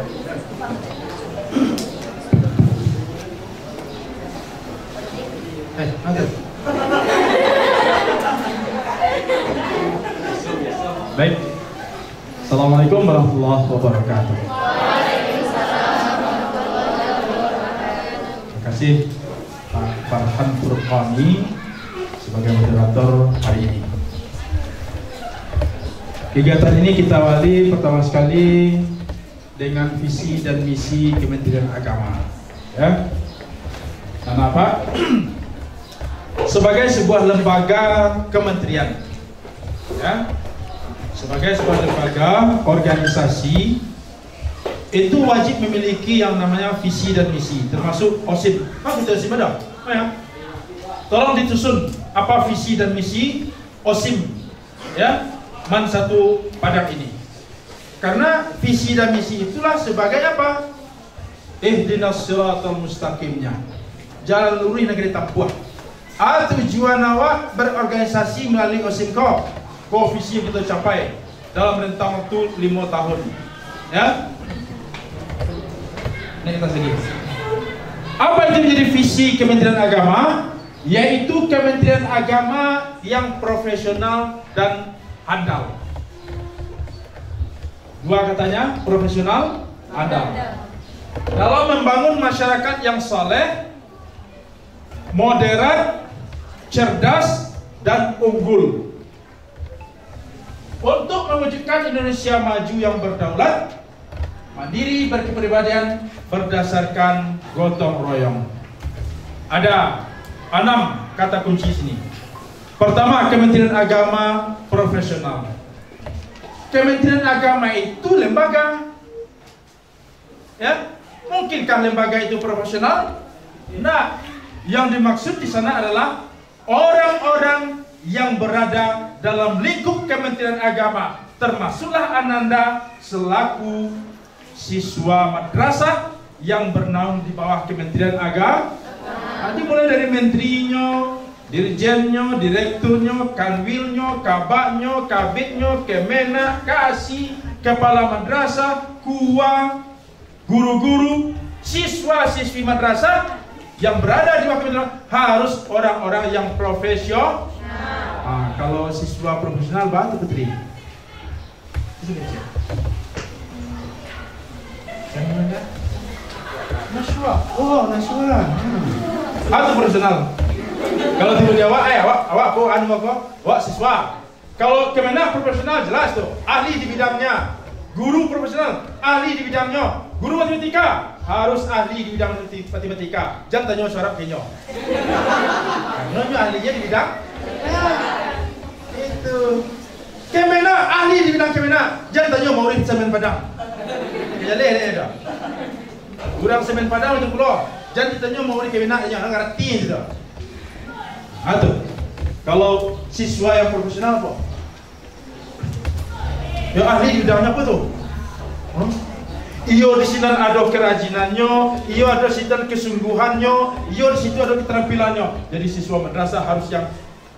Ada. Baik. Assalamualaikum warahmatullahi wabarakatuh. Terima kasih Pak Farhan Furqani sebagai moderator hari ini. Kegiatan ini kita awali pertama sekali dengan visi dan misi Kementerian Agama. Ya. Karena apa? Sebagai sebuah lembaga kementerian, ya, sebagai sebuah lembaga organisasi itu wajib memiliki yang namanya visi dan misi, termasuk OSIM. Kita OSIM ada? Ya. Tolong ditusun apa visi dan misi OSIM, ya, man satu Padang ini. Karena visi dan misi itulah sebagai apa? Ihdinas siratal mustaqimnya, jalan lurus negeri tempuh. Tujuan awak berorganisasi melalui OSIM kau visi kita capai dalam rentang waktu 5 tahun. Ya. Ini kita segi. Apa itu menjadi visi Kementerian Agama? Yaitu Kementerian Agama yang profesional dan handal. Dua katanya, profesional, handal. Dalam membangun masyarakat yang saleh, moderat, cerdas, dan unggul untuk mewujudkan Indonesia maju yang berdaulat, mandiri, berkepribadian, berdasarkan gotong royong. Ada 6 kata kunci sini. Pertama, Kementerian Agama profesional. Kementerian Agama itu lembaga, ya, mungkinkah lembaga itu profesional? Nah, yang dimaksud di sana adalah orang-orang yang berada dalam lingkup Kementerian Agama, termasuklah Ananda selaku siswa madrasah yang bernaung di bawah Kementerian Agama. Nanti mulai dari menterinya, dirjennya, direkturnya, kanwilnya, kabaknya, kabitnya, kemenak, kasih, kepala madrasah, kuwa, guru-guru, siswa-siswi madrasah yang berada di bawah Kementerian harus orang-orang yang profesional. Kalau siswa profesional bahasa putri. Naswa. Oh, Naswa. Atau profesional. Kalau tiba di awak siswa. Kalau Kemenak profesional jelas tuh, ahli di bidangnya. Guru profesional, ahli di bidangnya. Guru matematika harus ahli di bidang matematika. Jangan tanya syarat kayaknya. Karena ahlinya di bidang itu. Kemenak ahli di bidang Kemenak. Jangan tanya murid semen Padang. Jadi ada. Kurang semen Padang itu pulau. Jangan ditanya murid Kemenak, jangan ngerti gitu. Atau kalau siswa yang profesional apa? Yang ahli di bidangnya apa tuh? Iyo di sini ada kerajinannya, iyo ada di situ kesungguhannya, iyo di situ ada keterampilannya. Jadi siswa madrasah harus yang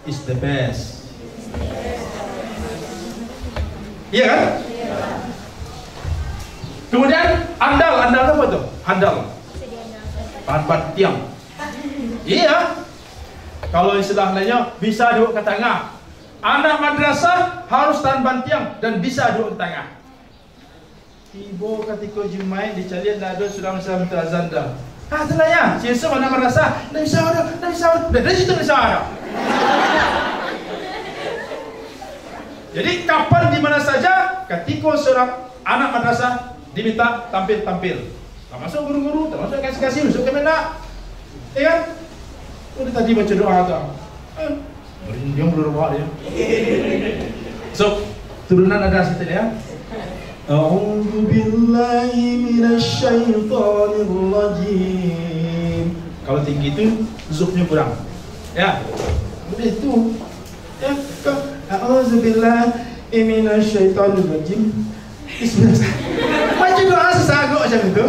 is the best. Iya kan? Kemudian andal apa tuh? Handal. Bahan tiang. Iya. Kalau istilah lainnya bisa duduk ke tengah. Anak madrasah harus tahan bantiang dan bisa duduk ke tengah. Ibu ketika Jumaat dicari ada sudah macam terazan dah. Itulah ya. Siapa anak madrasah? Nak bisa. Dari situ bisa ada. Jadi kapan di mana saja ketika seorang anak madrasah diminta tampil. Termasuk guru-guru, termasuk kasih-kasih, masuk Kemenak. Iya kan? Udah tadi baca doa tuh. Dia belum buat dia. So, turunan ada situ ya. A'udzu billahi minasyaitonir rajim. Kalau tinggi itu zuknya kurang. Ya. Udah itu. Ya, a'udzu billahi minasyaitonir rajim. Bismillah. Baca doa sesagok macam itu.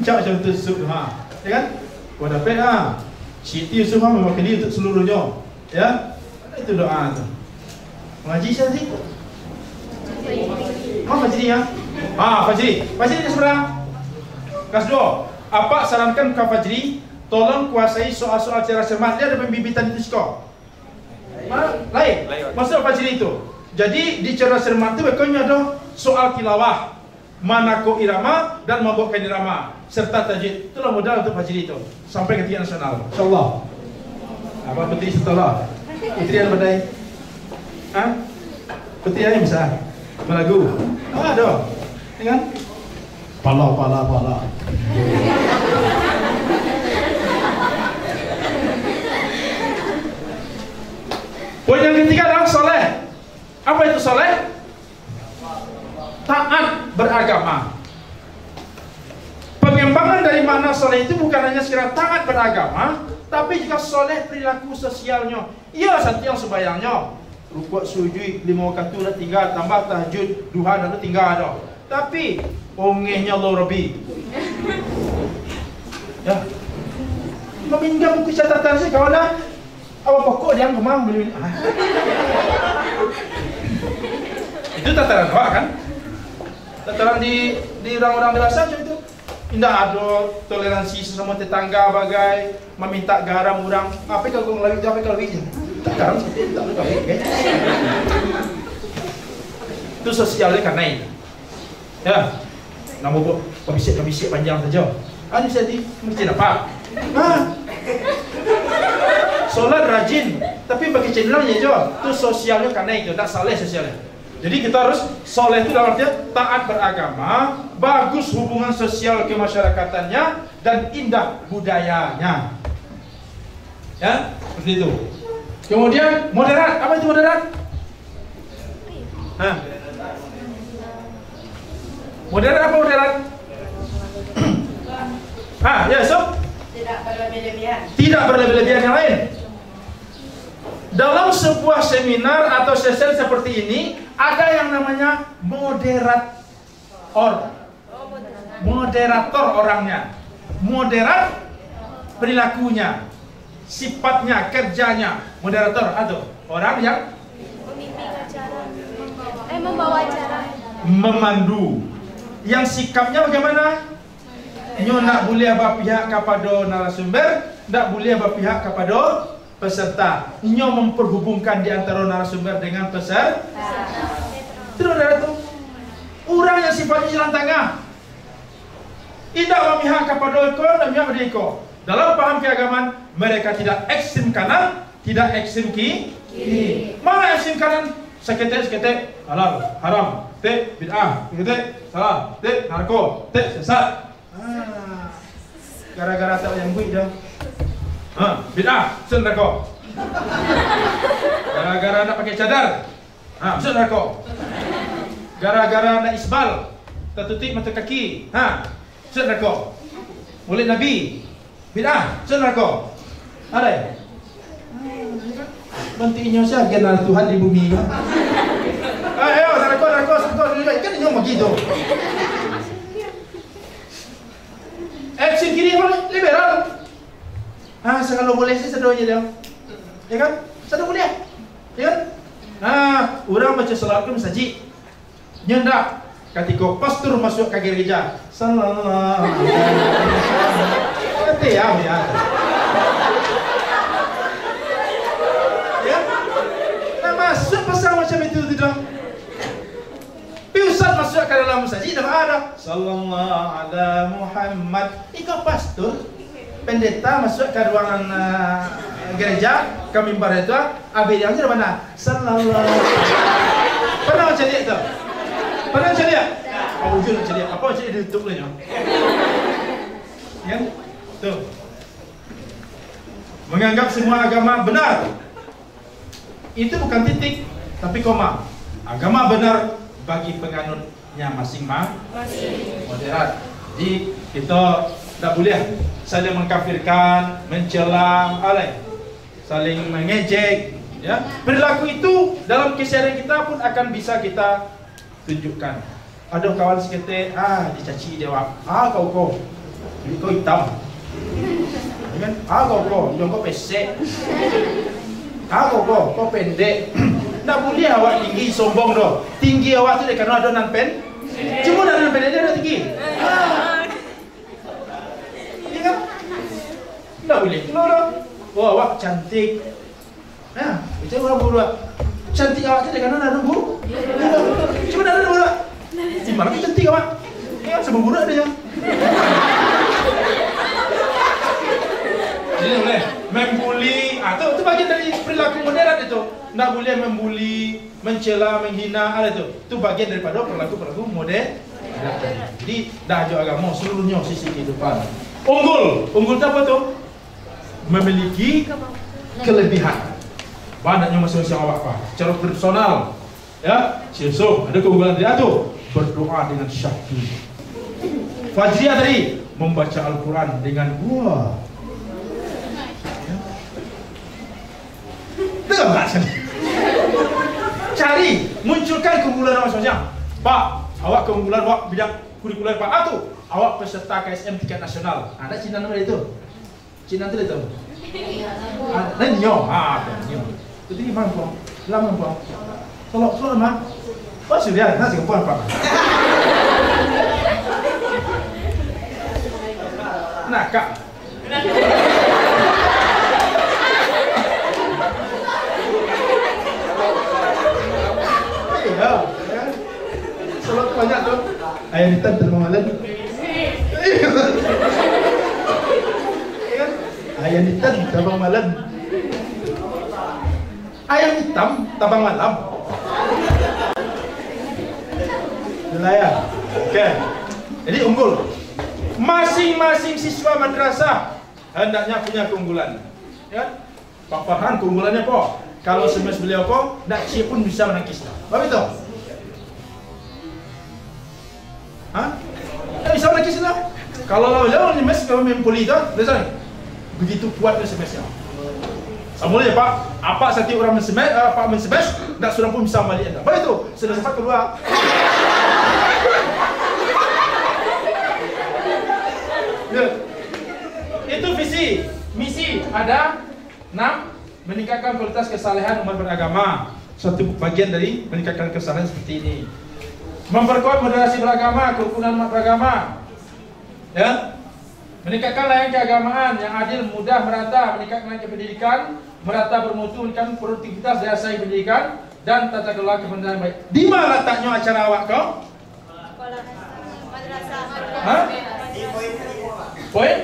Macam tu zuk ya kan? Kau dapat Siti Yusuf mewakili untuk seluruhnya, ya. Itu doa tu. Ngaji saya sih. Mau ngaji ya? Fajri seberang. Kelas 2. Apa sarankan ke Fajri? Tolong kuasai soal-soal cara cermat. Dia ada pembibitan itu skor. Lain. Maksud Fajri itu. Jadi di cara cermat itu pokoknya ada soal tilawah, manako irama dan membawakan irama serta tajwid. Itulah modal untuk Fajri itu sampai ke tingkat nasional. Insyaallah. Apa putri setelah? Putri yang pandai. Putri yang bisa melagu. Ada. Kan? Pala. Poin yang ketiga adalah soleh. Apa itu soleh? Taat beragama. Pengembangan dari makna soleh itu bukan hanya sekedar taat beragama, tapi juga soleh perilaku sosialnya. Ia satu yang sembahyangnya, rukuk sujud 5 waktu dah tinggal, tambah tahajud, duha dah tinggal ada. Tapi ongehnya Allah Rabbi. Ya. Meminjam buku catatan saya kalau dah awak pokok dia kemang beli. Itu tataran doa kan? Tataran di orang-orang dewasa itu. Tidak ada toleransi sesama tetangga bagai meminta garam orang. Apa kalau ngelawit apa kalau wiji? Tak garam sedikit tak ada kan? Itu sosialnya karena ini. Ya. Nama pembisik panjang saja. Ada jadi mesti dapat. Solat rajin, tapi bagi cenderungnya je. Itu sosialnya karena itu, tak saleh sosialnya. Jadi kita harus soleh itu dalam artinya taat beragama, bagus hubungan sosial kemasyarakatannya, dan indah budayanya. Ya, seperti itu. Kemudian moderat, apa itu moderat? Moderat apa moderat? Ya, so? Tidak berlebih-lebihan. Tidak berlebih-lebihan yang lain. Dalam sebuah seminar atau sesi seperti ini, ada yang namanya moderator. Moderator orangnya. Moderat perilakunya, sifatnya, kerjanya. Moderator atau orang yang membawa acara. Memandu. Yang sikapnya bagaimana? Nyo nak boleh berpihak kepada narasumber, tak boleh berpihak kepada peserta. Nyo memperhubungkan di antara narasumber dengan peserta. Terus ada tu orang yang sifatnya jalan tengah. Tidak memihak kepada ikon dan memihak pada ikon. Dalam paham keagamaan, mereka tidak ekstrem kanan, tidak ekstrem kiri. Mana ekstrem kanan? Seketek, halal, haram, bid'ah, salah, narko, sesat. Gara-gara tak yang buik dah. Bid'ah, masuk neraka. Gara-gara nak pakai cadar, masuk neraka. Gara-gara nak isbal, tertutup mata kaki, masuk neraka. Mulut Nabi, bid'ah, masuk neraka. Ada? Bantinya saya kenal Tuhan di bumi. Ayo, neraka, kan ini begitu. Action kiri liberal. Kalau boleh sih sedang je dia. Ya kan? Sedang boleh. Ya kan? Orang baca salat ke masjid. Nyendak ketika pastor masuk ke gereja. Sallallahu alaihi wasallam. Ya. Ya. Masuk pasal macam itu tidak. Ustaz masuk ke dalam masjid dah ada sallallahu alaihi Muhammad. Iko pastor pendeta masuk ke ruangan gereja ke mimbar itu, abadinya di mana? Sallallahu. Pernah macam dia tu? Pernah macam dia? Oh, ujung macam dia. Apa macam dia tutup ni? Ya, tu. Menganggap semua agama benar. Itu bukan titik, tapi koma. Agama benar bagi penganutnya masing-masing. Moderat. Jadi kita tak boleh saling mengkafirkan, mencela, saling mengejek. Ya, perilaku itu dalam keseharian kita pun akan bisa kita tunjukkan. Ada kawan seketik, dicaci dia awak. Kau hitam. Kan? Kau pesek. Kau pendek. Tak boleh awak tinggi sombong doh. Tinggi awak tu dia kerana ada nan Cuma dari pendek dia udah tinggi. Iya kan? Nggak boleh keluar dong. Wah, awak cantik. Nah, bicara orang berdua. Cantik awak tadi karena ada bu. Cuma ada berdua. Gimana cantik awak? Ya, sebelum berdua ada yang. Jadi boleh membuli, itu bagian dari perilaku modern itu. Nggak boleh membuli, mencela, menghina, ada itu. Itu bagian daripada perilaku modern. Jadi dah aja agama seluruhnya sisi kehidupan. Unggul itu apa tuh? Memiliki kelebihan. Banyaknya masing-masing awak pak. Secara personal, ya, si Yusuf ada keunggulan dia tuh berdoa dengan syahdu. Fajriah tadi membaca Al-Quran dengan gua. Cari, munculkan keunggulan masing-masing. Pak, awak keunggulan awak bidang kurikuler Pak tuh. Awak peserta KSM tingkat nasional. Ada Cina nomor itu. Cina tu itu. Ada nyo, nyo. Itu di mana Pak? Lama Pak. Kalau mah, oh sudah, nasi kepala Pak. Nah kak. Salat banyak tuh. Ayam hitam termalan. Ayam hitam tabang malam. Ayam hitam tabang malam. Wilayah. Oke. Jadi unggul. Masing-masing siswa madrasah hendaknya punya keunggulan. Ya. Pak Farhan keunggulannya kok. Kalau semes beliau kok, nak siap pun bisa menangkis. Apa itu? Hah? Bisa menangkis lah. Kalau lawan semes kalau main poli itu, biasanya begitu kuat dia semesnya. Sama ya Pak, apa setiap orang mensemes, Pak mensemes, nak sudah pun bisa balik anda. Apa itu? Sudah sempat keluar. Ya. Itu visi, misi ada 6. Meningkatkan kualitas kesalehan umat beragama. Satu bagian dari meningkatkan kesalehan seperti ini. Memperkuat moderasi beragama, kerukunan umat beragama. Ya. Meningkatkan layanan keagamaan yang adil, mudah, merata, meningkatkan pendidikan, merata bermutu, meningkatkan produktivitas daya saing pendidikan dan tata kelola kepemimpinan baik. Di mana letaknya acara awak kau? Madrasah. Hah? Poin?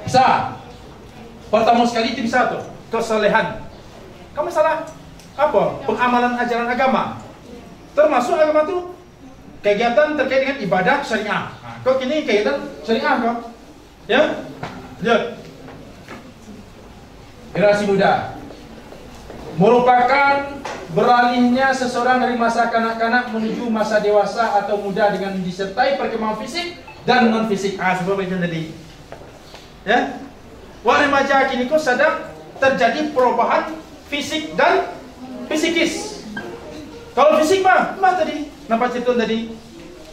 Bisa. Pertama sekali itu bisa tuh, kesalehan. Kamu salah apa? Pengamalan ajaran agama. Termasuk agama tuh kegiatan terkait dengan ibadah syariah. Nah, kok kini kegiatan syariah kok? Ya? Lihat. Generasi muda merupakan beralihnya seseorang dari masa kanak-kanak menuju masa dewasa atau muda dengan disertai perkembangan fisik dan non fisik. Seperti itu tadi. Ya? Wah remaja kini kok sedang terjadi perubahan fisik dan psikis. Kalau fisik mah tadi nampak cerita tadi,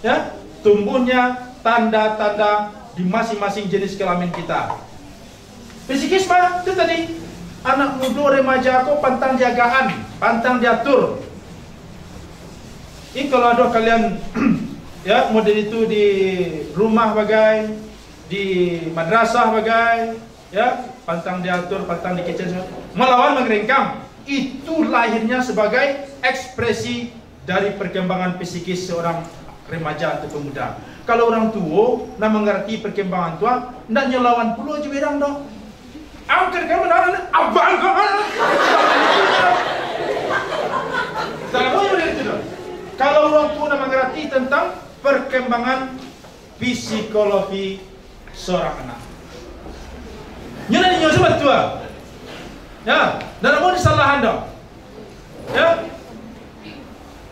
ya tumbuhnya tanda-tanda di masing-masing jenis kelamin kita. Psikis mah itu tadi anak muda remaja kok pantang jagaan, pantang diatur. Ini kalau ada kalian ya model itu di rumah bagai, di madrasah bagai. Ya, pantang diatur, pantang dikecil, melawan mengeringkang. Itu lahirnya sebagai ekspresi dari perkembangan psikis seorang remaja atau pemuda. Kalau orang tua nak mengerti perkembangan tua, nak nyelawan puluh aja berang dong. Angker kamu nak abang kamu. Kalau orang tua nak mengerti tentang perkembangan psikologi seorang anak. Nyana nyo sebab tua. Ya, dan mau disalahan dong. Ya.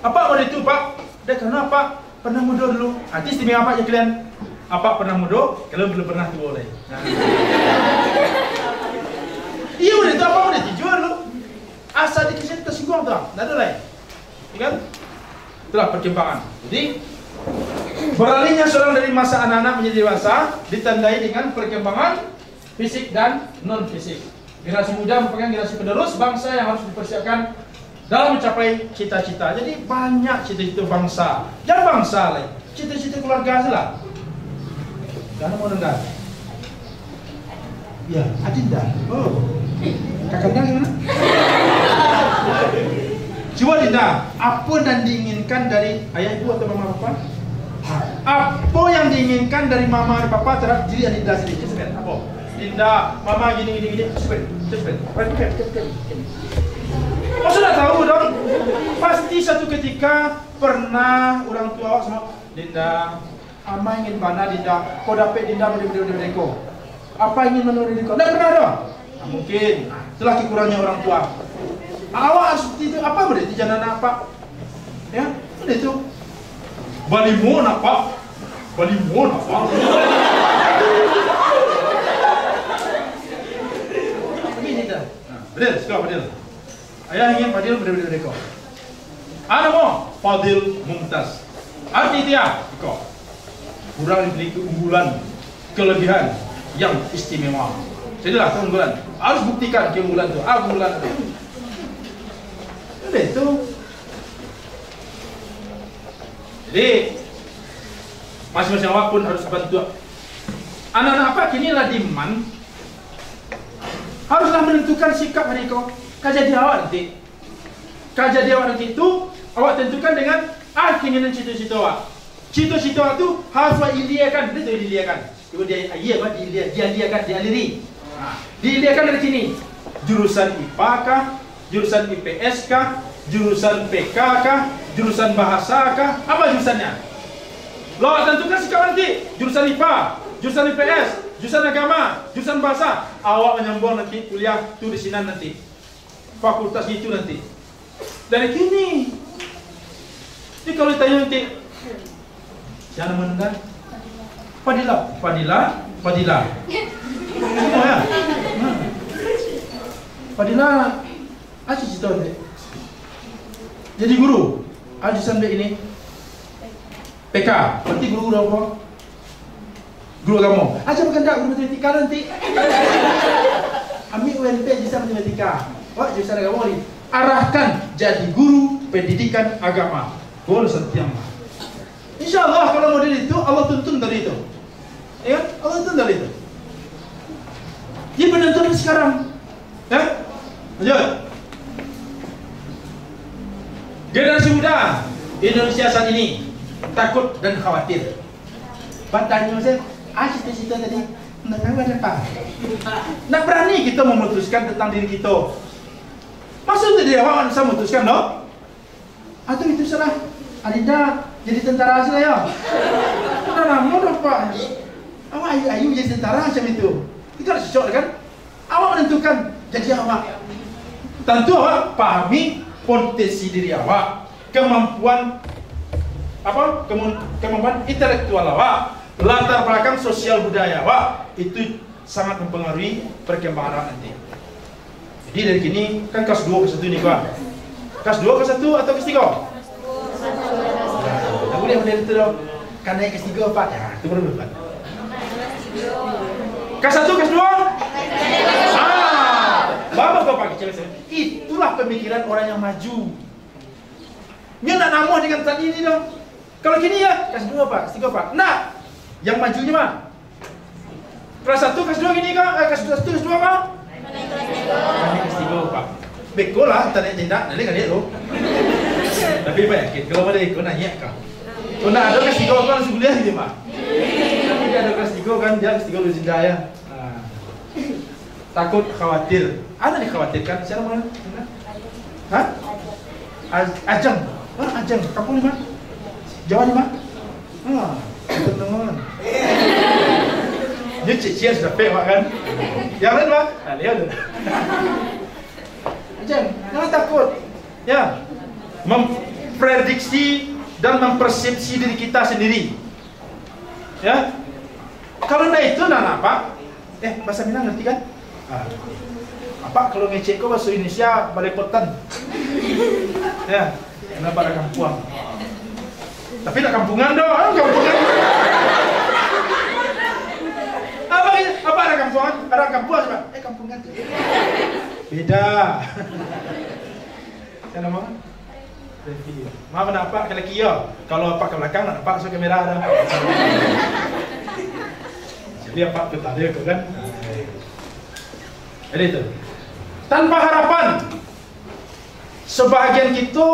Apa mau itu, Pak? Dia karena apa? Pernah muda dulu. Artis istimewa apa aja kalian? Apa pernah muda? Kalian belum pernah tua oleh. Nah. Iya udah itu apa udah dijual dulu. Asal dikasih tersinggung tuh. Enggak ada lain. Ya kan? Itulah perkembangan. Jadi beralihnya seorang dari masa anak-anak menjadi dewasa ditandai dengan perkembangan fisik dan non fisik. Generasi muda merupakan generasi penerus bangsa yang harus dipersiapkan dalam mencapai cita-cita. Jadi banyak cita-cita bangsa. Jangan bangsa lah, cita-cita keluarga saja. Jangan mau dengar. Ya, Adinda. Oh, kakaknya gimana? Coba Dinda, apa yang diinginkan dari ayah ibu atau mama papa? Apa yang diinginkan dari mama dan papa terhadap diri Adinda sendiri? Cepat, apa? Dinda, mama gini. Cepat. Oh sudah tahu dong. Pasti satu ketika pernah orang tua awak sama Dinda, ama ingin mana Dinda? Kau dapat Dinda beri kau. Apa ingin menurut diri kau? Tidak pernah dong. Nah, mungkin itulah kekurangnya orang tua. Awak seperti itu apa berarti jangan apa? Ya, sudah itu. Balimo apa? Begini dah. Betul, sekarang betul. Ayah ingin Fadil beri kau. Ana mau Fadil Mumtaz. Arti dia kau. Kurang diberi keunggulan, kelebihan yang istimewa. Jadilah keunggulan. Harus buktikan keunggulan itu. Keunggulan itu. Sudah itu. Jadi masing-masing awak pun harus bantu. Anak-anak apa kini lah diman. Haruslah menentukan sikap hari kau. Kejadian awak nanti. Kejadian awak nanti itu awak tentukan dengan keinginan cita-cita awak. Cita-cita itu haruslah diliakan. Betul diliakan. Ibu dia dialiri. Diliakan dari sini. Jurusan IPA kah? Jurusan IPS kah? Jurusan PK kah? Jurusan bahasa kah? Apa jurusannya? Lo tentukan sikap nanti. Jurusan IPA, jurusan IPS, jurusan agama, jurusan bahasa. Awak menyambung nanti kuliah tu di sini nanti. Fakultas itu nanti. Dari kini. Jadi kalau ditanya nanti, jangan mendengar. Fadila. Oh ya. Fadila, asyik cita nanti. Jadi guru, jurusan B ini. PK, berarti guru apa? Guru agama. Aja bukan tak guru matematika nanti. Ambil UNP jurusan matematika. Wah, jurusan agama ni. Arahkan jadi guru pendidikan agama. Boleh setiap. InsyaAllah kalau model itu Allah tuntun dari itu. Ya, Allah tuntun dari itu. Dia penentuan sekarang. Ya, lanjut. Generasi muda Indonesia saat ini takut dan khawatir. Tanya saya, cita-cita tadi nak apa? Nak berani kita memutuskan tentang diri kita. Maksudnya dia awak bisa memutuskan, no? Atau itu salah? Adinda jadi tentara saja ya? Sudah lama dah Pak. Awak ayu jadi tentara macam itu. Itu harus cocok kan? Awak menentukan jadi awak. Tentu awak pahami potensi diri awak, kemampuan kemampuan intelektual awak, latar belakang sosial budaya awak, itu sangat mempengaruhi perkembangan awak nanti. Jadi dari kini kan kelas 2 kelas 1 ini Pak. Kelas 2 kelas 1 atau kelas 3? Tak boleh model itu dong. Kan naik kelas 3 Pak. Ya, itu baru Pak. Kelas 1 kelas 2? Bapak pakai cewek. Itulah pemikiran orang yang maju. Dia nak namuh dengan tadi ini dong. Kalau gini ya, kelas 2 Pak, kelas 3 Pak. Nah, yang majunya mah kelas 1 kelas 2 gini kah? Kelas 1 kelas 2 kah? Kelas 3 Pak. Beko lah, tanya tindak, nanti kan dia tu. Tapi baik, kalau ada ikut nanya kah? Kalau nak ada kelas 3 kan langsung kuliah gitu Pak. Tapi ada kelas 3 kan dia kelas 3 dulu jinda ya. Takut, khawatir. Ada dikhawatirkan? Siapa mana? Hah? Ajeng. Ajeng. Kampung di mana? Jawa di mana? Teman-teman. Ini cik-cik sudah pek Pak kan? Yang lain Pak? Lihat tu. Ajeng, jangan takut. Ya, memprediksi dan mempersepsi diri kita sendiri. Ya, kalau tidak itu nak apa? Bahasa Minang ngerti kan? Apa kalau ngecek kau bahasa Indonesia balepotan? Ya, kenapa ada kampuang? Tapi nak kampungan dong, kampungan. Apa ada kampungan? Ada kampuang Pak? Kampungan tu. Beda. Yang nama? Review. Maaf nak pak kalau kia. Kalau pak ke belakang nak pak so kamera dah. Jadi apa tu tak ada ke kan? Jadi itu. Tanpa harapan. Sebahagian kita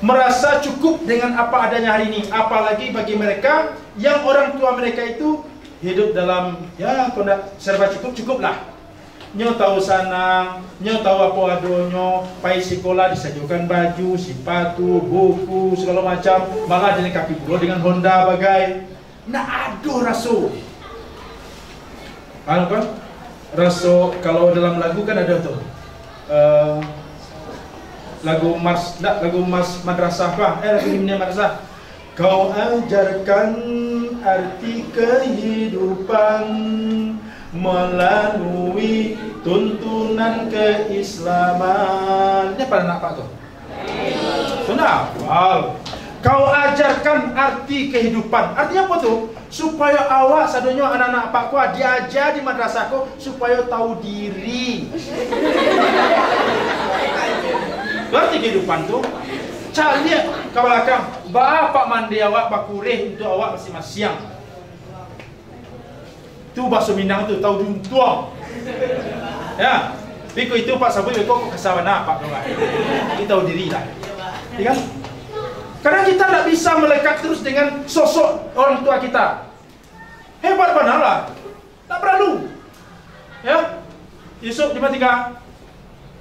merasa cukup dengan apa adanya hari ini. Apalagi bagi mereka yang orang tua mereka itu hidup dalam ya kalau serba cukuplah. Nyo tahu sana, nyo tahu apa adonyo, pai sekolah disajukan baju, sepatu, buku, segala macam, malah dilengkapi pula dengan Honda bagai. Nah aduh raso. Apa? Raso kalau dalam lagu kan ada tuh. Lagu mas madrasah apa? Lagu himne madrasah. Kau ajarkan arti kehidupan melalui tuntunan keislaman. Ini pada nak apa tu? Sudah hafal. Kau ajarkan arti kehidupan. Artinya apa tu? Supaya awak sadonya anak-anak pak ku diajar di madrasah ku supaya tahu diri. Arti kehidupan tu cari ke belakang. Bapak mandi awak bakureh untuk awak masing-masing. Tu bahasa Minang tu tahu juntuang. Ya. Biko itu Pak Sabu biko kesawana Pak Dong. Kita tahu diri lah. Ya kan? Karena kita tak bisa melekat terus dengan sosok orang tua kita. Hebat benar lah. Tak perlu. Ya. Yusuf di mana tinggal?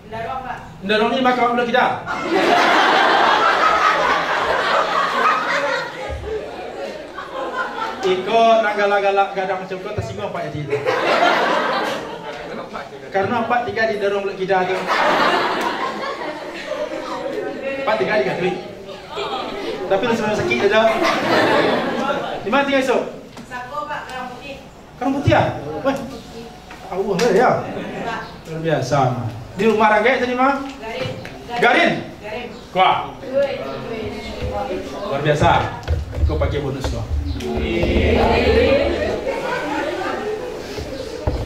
Ndarong Pak. Ndarong ni maka udah kita. Ikut nak galak-galak gadang macam kau tersinggung Pak Haji. Karena Pak tinggal di Darong Lek Kidah tu. Pak tinggal di Katwik. Tapi lu sebenarnya sakit dah. Di mana tinggal esok? Sako Pak, Karang Putih. Karang Putih ah? Weh. Allah ya. Luar biasa. Di rumah Ragai tadi mah? Garin. Kuah. Luar biasa. Kau pakai bonus kau.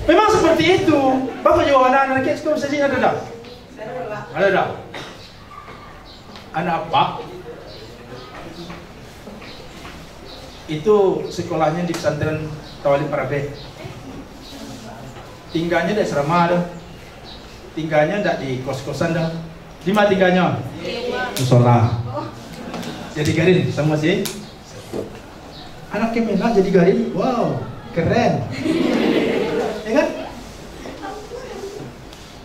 Memang seperti itu. Bapak juga anak-anak kita sekolah saja ada tak? Ada tak? Anak apa? Itu sekolahnya di pesantren Tawali Parabe. Tinggalnya di asrama dah. Tinggalnya tak di kos-kosan dah. Di mana tinggalnya? Musola. Jadi Garin sama si. Anak Kemenak jadi Garin. Wow, keren. Ya kan?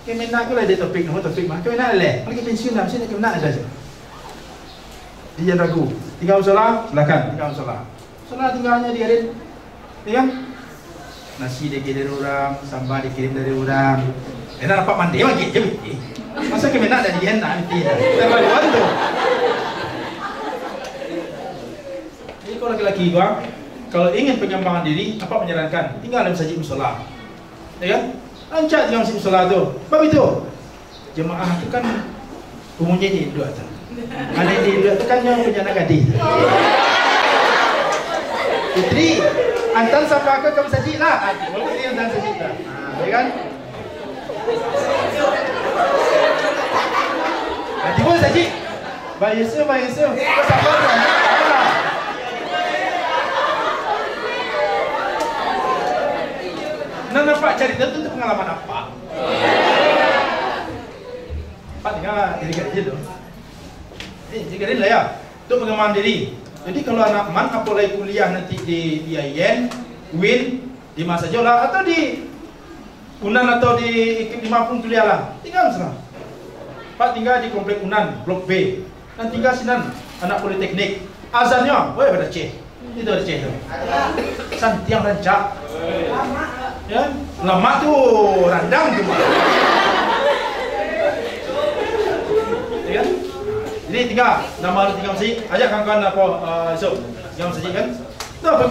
Kemenak tu lah dia topik mah. Kemenak leh. Lagi pensiun dah, mesti nak Kemenak saja. Dia ragu. Tinggal musola, silakan tinggal musola. Musola tinggalnya di Garin. Ya kan? Nasi dikirim dari orang, sambal dikirim dari orang. Enak dapat mandi lagi je. Masa Kemenak dah jadi enak nanti dah. Terlaluan tu. Jadi kalau laki-laki gua, kalau ingin pengembangan diri, apa menyarankan? Tinggal dalam masjid musola. Ya kan? Lancar di masjid musola tu. Sebab itu jemaah tu kan umumnya di dua tu. Ada di dua tu kan yang punya anak gadis. Putri, antar siapa ke masjid lah. Kalau dia antar masjid lah. Ya kan? Nanti pun saja. Baik Yusuf. Kau sabar kan? Nah, nampak cerita itu pengalaman apa? Pak tinggal jadi kerja tu. Jadi lah ya. Itu pengembangan diri. Jadi kalau anak man apalagi kuliah nanti di IAIN, UIN, di mana saja lah, atau di Unan atau di Mampung kuliah lah, tinggal sana. Pak tinggal di komplek Unan, Blok B. Dan tinggal sinan anak politeknik. Azannya, woi pada C. Itu ada C tu. Santiang rancak. Ya, lama tu randang tu. Ya. Jadi tinggal nama tinggal masjid. Ajak kawan-kawan apa esok tinggal masjid kan. Itu apa?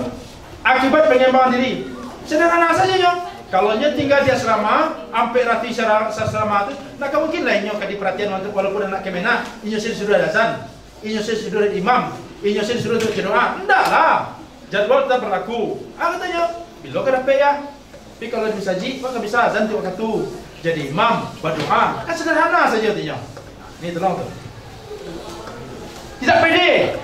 Akibat pengembangan diri. Sederhana saja yo. Kalau nya tinggal di asrama, sampai rati asrama tu, nak mungkin lainnya kadi perhatian untuk walaupun anak Kemenak, inyo sudah azan, inyo sudah imam, inyo sudah berdoa. Endaklah. Jadwal tetap berlaku. Katanya, bila ke dapat ya. Tapi kalau di masjid, maka bisa azan tiap waktu. Jadi imam, berdoa. Kan sederhana saja artinya. Ini tolong tu. Tidak pede.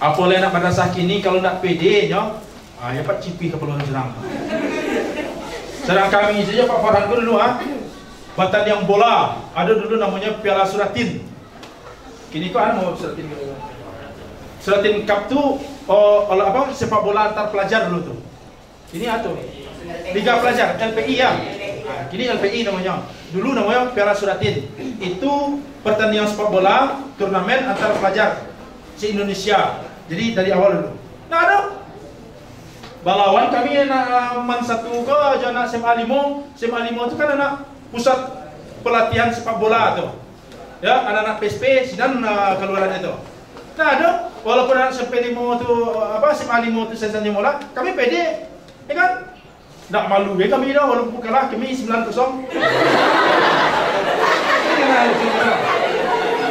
Apa oleh anak madrasah kini kalau nak pede nya, ya Pak cipi ke Pulau Jerang. Sedang kami saja Pak Farhan dulu batan yang bola, ada dulu namanya Piala Suratin. Kini kok mau Suratin gitu. Suratin Cup tu oleh apa sepak bola antar pelajar dulu tuh. Ini atau Liga Pelajar LPI ya. Nah, kini LPI namanya. Dulu namanya Piala Suratin. Itu pertandingan sepak bola turnamen antar pelajar se-Indonesia. Jadi dari awal dulu. Nah, ada balawan kami anak man satu ke aja anak SMA 5. SMA 5 itu kan anak pusat pelatihan sepak bola tuh. Ya, anak-anak PSP sidan keluaran itu. Nah, ada walaupun anak SMP 5 itu apa SMA 5 itu sensasinya bola, kami pede. Ya kan? Nggak malu ya kami dah walaupun kalah kami 9-0.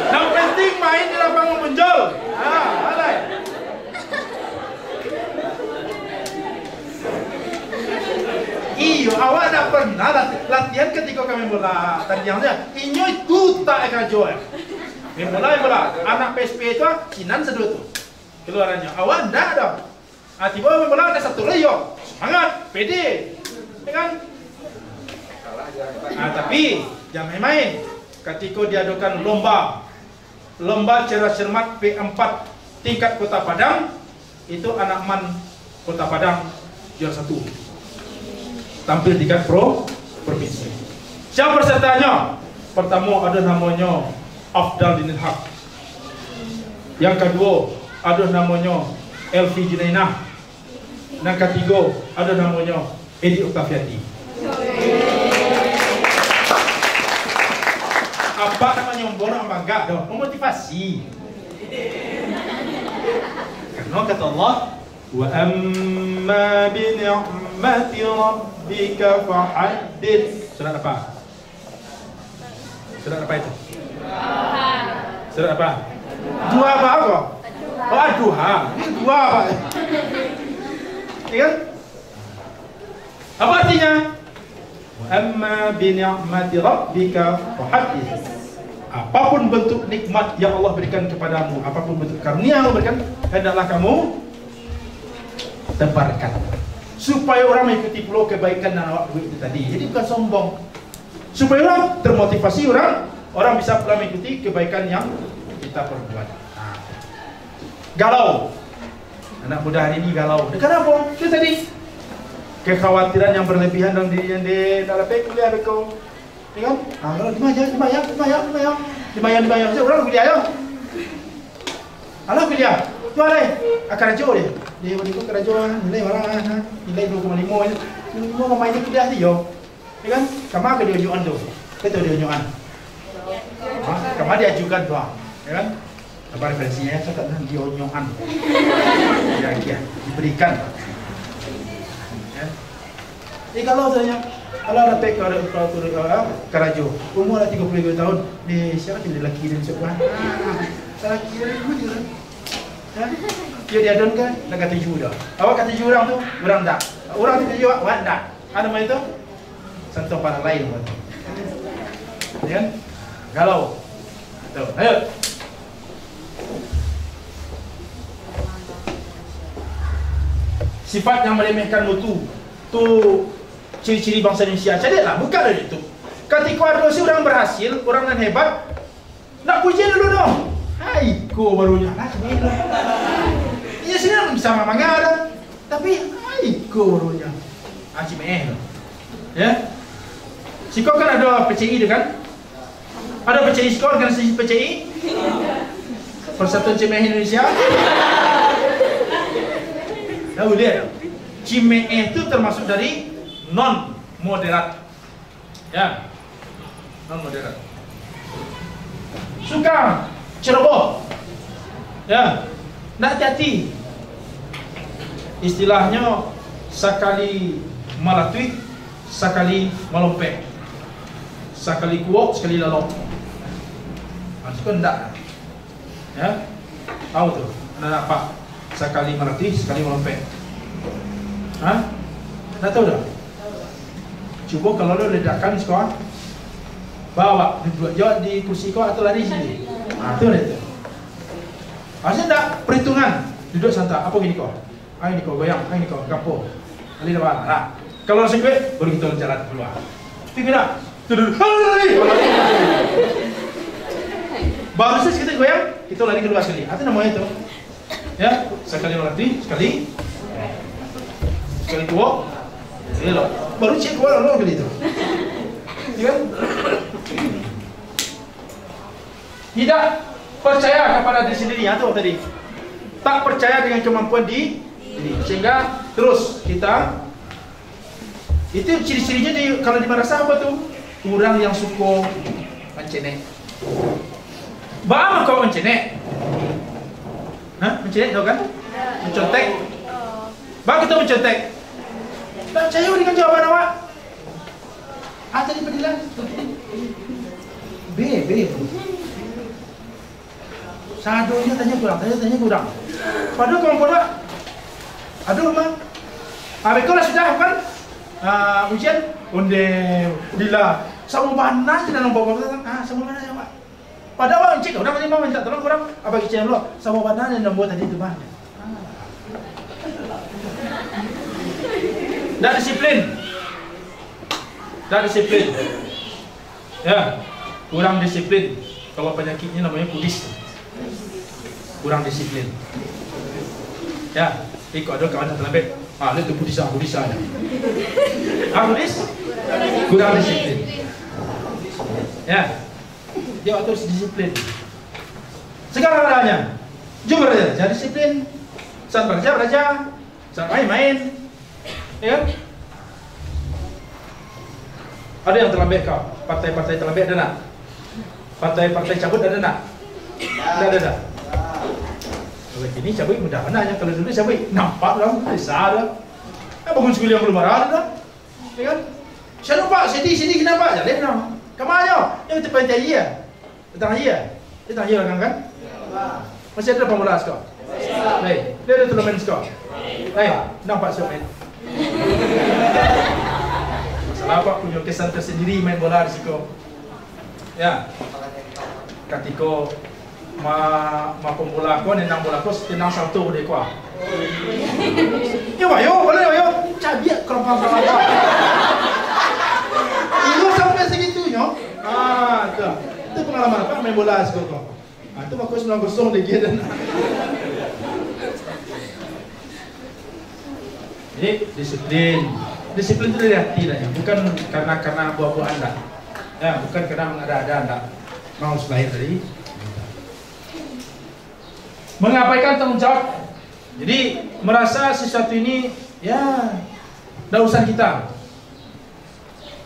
Yang penting main di lapangan menjol. Alay. Iyo, awak tak pernah latihan ketika kami bola tandingnya. Inyo itu tak kajo ya. Bola. Anak PSP itu Sinan sedut tuh keluarannya. Awak ndak ada. Tiba bola ada satu leyo. Semangat, pede. Ya kan? Tapi jangan main. Ketika diadakan lomba cermat P4 tingkat Kota Padang, itu anak man Kota Padang juara 1. Tampil di tingkat provinsi. Siapa pesertanya? Pertama ada namanya Afdal Dinil Haq. Yang kedua ada namanya Elvi Junainah. Yang ketiga ada namanya Edi Octaviati. Apa namanya memborong bangga dong, memotivasi. Karena kata Allah, wa amma bi ni'mati rabbika fahaddits. Surat apa? Surat apa itu? Surat apa? Dua apa? Oh, duha. Dua apa? Ya? Apa artinya? Wa amma bi ni'mati rabbika fahaddits. Apapun bentuk nikmat yang Allah berikan kepadamu, apapun bentuk karunia yang Allah berikan, hendaklah kamu tebarkan supaya orang mengikuti pula kebaikan dan awak itu tadi. Jadi bukan sombong. Supaya orang termotivasi, orang bisa pula mengikuti kebaikan yang kita perbuat. Galau. Anak muda hari ini galau. Kenapa? Itu tadi kekhawatiran yang berlebihan dalam diri yang di dalam kuliah beko. Ya kan? Kalau dibayar. Saya orang kuliah ya. Alah kuliah. Tu ada kerja dia. Dia bagi tu kerja nilai orang nilai 2,5 aja. Mau main kuliah dia yo. Ya kan? Kama ke dia ajukan tu. Kita dia ajukan. Kama dia ajukan tu. Ya kan? Apa referensinya? Saya tak tahu dia ajukan. Ya, diberikan. Ya. Kalau saya kalau dapat karajo, umur 32 tahun, ni siapa dia lelaki dan sebuah. Lelaki dia. Ya. Dia adon kan, nak kata 7 dah. Awak kata 7 orang tu, orang tak. Orang tu jawab, awak tak. Ada mana itu? Satu para lain buat. Ya kan? Galau. Tuh, ayo. Sifat yang meremehkan mutu, tu ciri-ciri bangsa Indonesia. Carilah, buka dari itu. Ketika ada orang berhasil, orang yang hebat, nak puji dulu dong. Hai, ko barunya lah. Iya sini bisa mamangnya ada, tapi hai ko barunya. Acimeh. Ya. Siko kan ada PCI tu kan? Ada PCI skor kan PCI? Persatuan Cimeh Indonesia. Tahu dia? Cimeh itu termasuk dari non moderat. Ya. Non moderat. Suka ceroboh. Ya. Nak hati-hati. Istilahnya sekali malatui, sekali melompek. Sekali kuok, sekali lalok. Maksudnya enggak. Ya. Tahu tu. Nak apa? Sekali malatui, sekali melompek. Hah? Dah tahu dah? Cuba kalau lo ledakkan sekolah, bawa duduk jauh di kursi kau atau lari sini. Itu. Harusnya enggak perhitungan. Duduk santai. Apa gini kok? Ini kok goyang, ini kok kapo. Ali depan. Nah, kalau langsung gue baru kita jalan keluar. Tidak. Duduk. Baru saja kita goyang, kita lari keluar sekali. Itu namanya itu. Ya, sekali lari, sekali tua. Baru cek keluar kali itu. Ya. Tidak percaya kepada diri sendiri atau tadi tak percaya dengan kemampuan diri sehingga terus kita itu ciri-cirinya kalau di madrasah apa tuh orang yang suka mencenek. Bagaimana kau mencenek? Mencenek tahu kan? Mencontek. Bagaimana kita mencontek? Tak percaya dengan jawaban awak. Tadi padilah. B. Sadonya tanya kurang. Padahal kalau aduh mah. Kau lah sudah kan? Ujian onde bila sama mana kita nombor sama mana ya Pak. Padahal cik orang tadi mau minta tolong kurang apa kicen lo sama mana yang nombor tadi itu Bang. Dah disiplin. Ya, kurang disiplin. Kalau penyakitnya namanya kudis. Kurang disiplin. Ya, ikut ada kawan yang terlebih. Itu budisa aja. Budis? Kurang disiplin. Ya, dia harus disiplin. Sekarang adanya, jujur aja, jadi disiplin. Saat belajar, saat main. Ya. Ada yang terlebih kau? Partai-partai terlebih ada nak? Partai-partai cabut ada nak? Ada. Kalau kini cabut mudah mana aja. Kalau dulu cabut nampak lah, besar lah. Bangun sekolah yang belum ada dah. Ya kan? Saya lupa, sini kenapa? Jalan nak. Kemana? Yang itu penjaya iya. Datang iya kan? Masih ada 18 kau? Baik, dia ada tournament kau? Baik, nampak siapa main? Masalah apa punya kesan tersendiri main bola di situ. Ya. Ketika pembola ko nendang bola ko tenang satu deh ko. Yo, boleh yo. Cabiak kerompang-kerompang. Itu sampai segitunya. Itu pengalaman apa main bola situ ko. Itu bagus 9-0 lagi dan. Jadi disiplin itu dari hati ya, bukan karena buah-buah Anda. Ya, bukan karena mengada-ada Anda mau lahir dari mengabaikan tanggung jawab. Jadi merasa sesuatu ini ya urusan kita.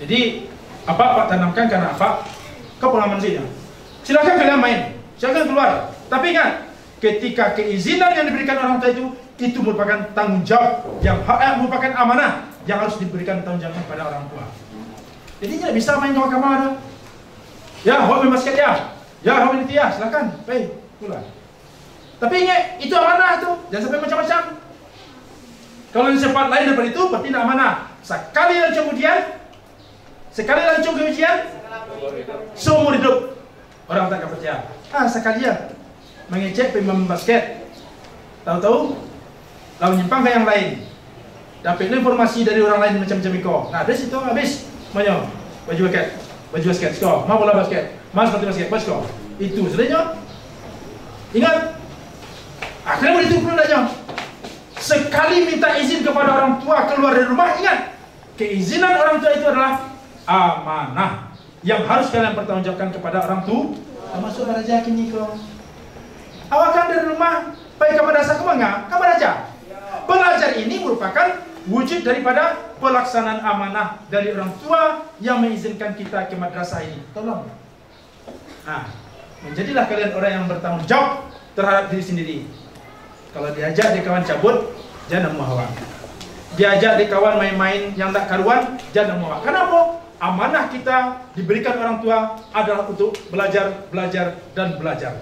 Jadi apa Pak tanamkan karena apa? Kepengalaman saja. Silakan kalian main, silakan keluar. Tapi ingat, ketika keizinan yang diberikan orang tua itu merupakan tanggung jawab yang merupakan amanah yang harus diberikan tanggung jawab kepada orang tua. Jadi tidak bisa main ke kamar. Ya, hobi basket ya. Ya, hobi itu ya, silakan. Baik, pulang. Tapi ingat, itu amanah tuh. Jangan sampai macam-macam. Kalau di tempat lain daripada itu, berarti tidak amanah. Sekali lancung ke ujian, seumur hidup orang tak akan percaya. Sekali ya mengecek pemain basket, tahu-tahu lalu nyimpang ke yang lain. Dapat informasi dari orang lain macam-macam itu. Nah, dari situ habis banyak baju basket, skor, mau bola basket, mau sepatu basket, skor. Itu sebenarnya. Ingat, akhirnya itu pun aja. Sekali minta izin kepada orang tua keluar dari rumah, ingat, keizinan orang tua itu adalah amanah yang harus kalian pertanggungjawabkan kepada orang tua. Termasuk raja kini kau. Awak kan dari rumah, baik kepada saya kemana? Kamu raja. Belajar ini merupakan wujud daripada pelaksanaan amanah dari orang tua yang mengizinkan kita ke madrasah ini. Tolong. Menjadilah kalian orang yang bertanggung jawab terhadap diri sendiri. Kalau diajak di kawan cabut, jangan mau hawa. Diajak di kawan main-main yang tak karuan, jangan mau hawa. Kenapa? Amanah kita diberikan orang tua adalah untuk belajar, dan belajar.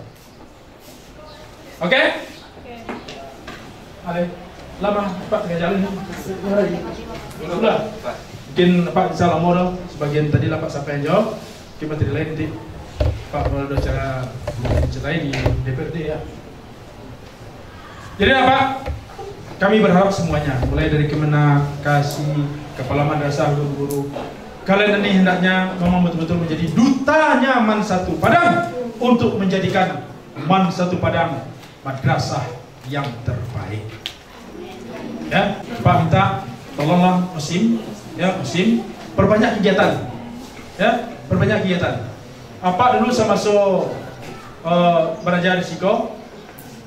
Oke? Oke. Lama Pak tengah jalan sudah mungkin Pak bisa lama sebagian tadi lah Pak sampai jawab kita tidak lain nanti Pak Waldo cara diceritain di DPRD ya. Jadi apa? Kami berharap semuanya, mulai dari Kemenak, Kasih, Kepala Madrasah, guru-guru, kalian ini hendaknya memang betul-betul menjadi dutanya MAN 1 Padang untuk menjadikan MAN 1 Padang madrasah yang terbaik. Ya, Pak minta tolonglah musim perbanyak kegiatan. Ya, perbanyak kegiatan. Apa dulu saya masuk belajar di Siko,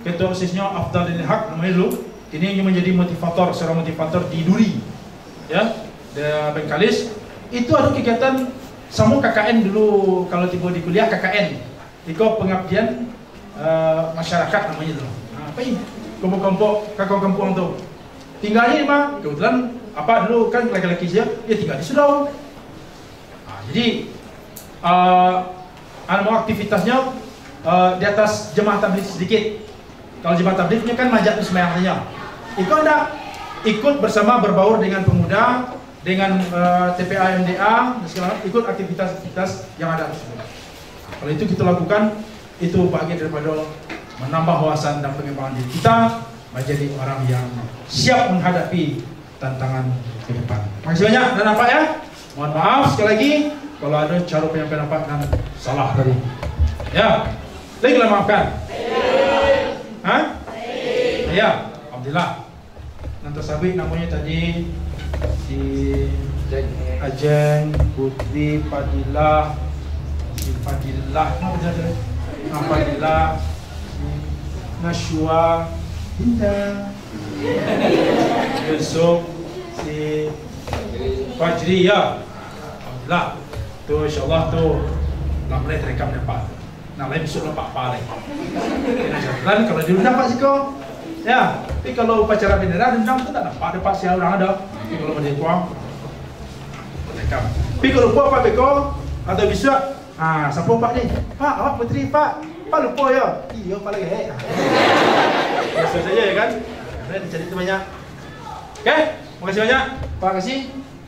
ketua OSISnya Afdal Din Haq namanya dulu. Ini menjadi motivator, seorang motivator di Duri, ya, di Bengkalis. Itu ada kegiatan sama KKN dulu kalau tiba di kuliah KKN, itu pengabdian masyarakat namanya dulu. Nah, apa ini? Kelompok kakak kampung tuh. Tinggalnya mah kebetulan apa dulu kan laki-laki dia tinggal di Sudau. Nah, jadi aktivitasnya di atas jemaah tabligh sedikit. Kalau jemaah tablighnya kan majak sembahyangnya. Ikut anda ikut bersama berbaur dengan pemuda, dengan TPA MDA, dan segala ikut aktivitas-aktivitas yang ada tersebut. Kalau itu kita lakukan, itu bagian daripada menambah wawasan dan pengembangan diri kita menjadi orang yang siap menghadapi tantangan ke depan. Terima kasih banyak dan apa ya? Mohon maaf sekali lagi kalau ada cara penyampaian apa yang salah tadi. Ya, lagi lah maafkan. Hah? Ya, alhamdulillah. Nanti sabit namanya tadi si Ajeng, Putri, Fadilah, si Fadilah, Fadilah, Nashwa, Dinda, Yusuf, si Fajri ya. Alhamdulillah. Tu insyaallah tu nak boleh terekam dapat. Nak lain besok nampak apa lagi. Dan kalau diundang Pak Siko, ya. Tapi kalau upacara bendera diundang tu tak nampak dapat siapa orang ada. Tapi kalau dia kuang, terekam. Tapi kalau lupa Pak Beko atau besok, siapa Pak ni? Pak, awak putri Pak. Pak lupa ya. Iya Pak lagi. Biasa saja ya kan. Ada dicari tu banyak. Okey, terima kasih banyak. Pak kasih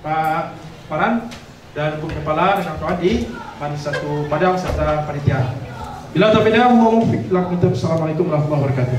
Pak Paran dan Bu Kepala dan kawan-kawan di MAN 1 Padang serta panitia. Bila taufiq hidayah, Assalamualaikum warahmatullahi wabarakatuh.